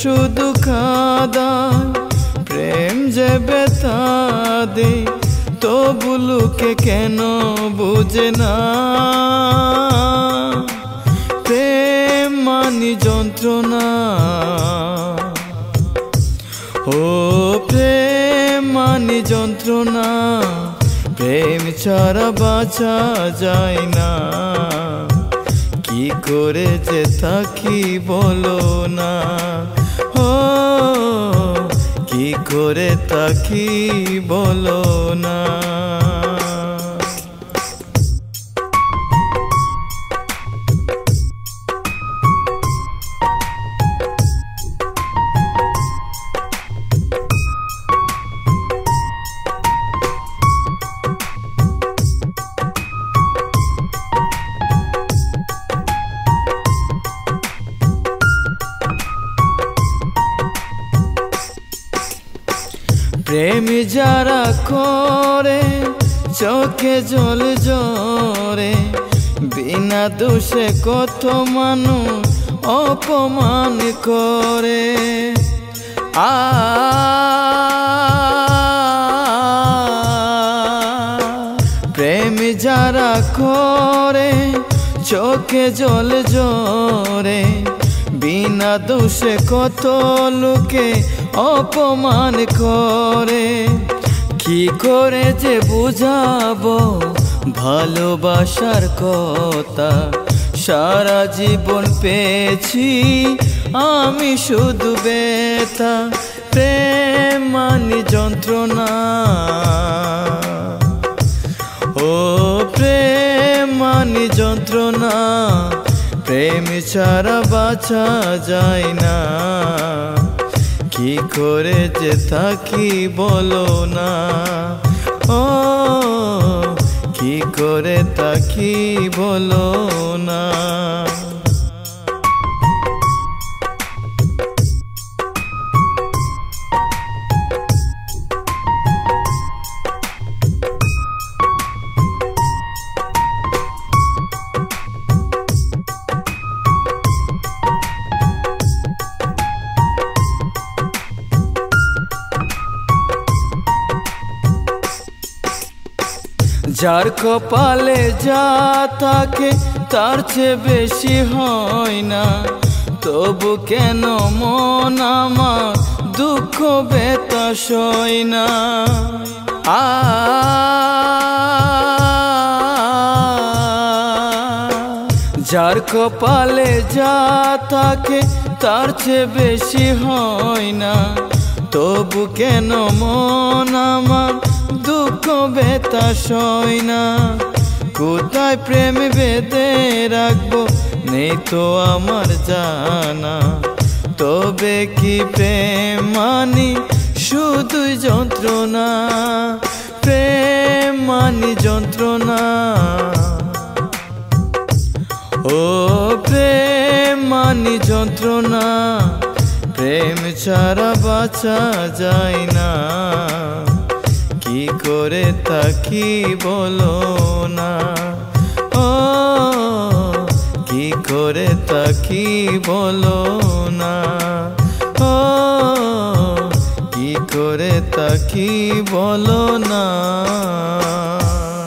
শুধু কাঁদায়, প্রেম যে ব্যথা দেয় তবু লোকে কেন বুঝে না। প্রেম মানি যন্ত্রণা, ও প্রেম মানি যন্ত্রণা, প্রেম ছাড়া বাঁচা যায় না। কি করে যে থাকি বলো না, ও কি করে থাকি বলো না। প্রেম যারা করে চোখে জল জরে, বিনা দোষে কত মানুষ অপমান করে। প্রেম যারা করে চোখে জল জরে, বিনা দোষে কত লোকে অপমান করে। কি করে যে বুঝাবো ভালোবাসার কথা, সারা জীবন পেয়েছি আমি শুধু ব্যথা। প্রেম মানি যন্ত্রণা, ও প্রেম মানি যন্ত্রণা, প্রেম ছাড়া বাঁচা যায় না। কি করে যে থাকি বলো না, ও কি করে থাকি বলো না। যার কপালে যা থাকে তার চেয়ে বেশি হয় না, তবু কেন মন আমার দুঃখ ব্যথা সয় না। যার কপালে যা থাকে তার চেয়ে বেশি হয় না, তবু কেন মন আমার দুঃখ ব্যথা সয় না। কোথায় প্রেম বেঁধে রাখবো নেই তো আমার জানা, তবে কি প্রেম মানি শুধুই যন্ত্রণা। প্রেম মানি যন্ত্রণা, ও প্রেম মানি যন্ত্রণা, প্রেম ছাড়া বাঁচা যায় না। কি করে থাকি বলো না, ও কি করে থাকি বলো না, ও কি করে থাকি বলো না।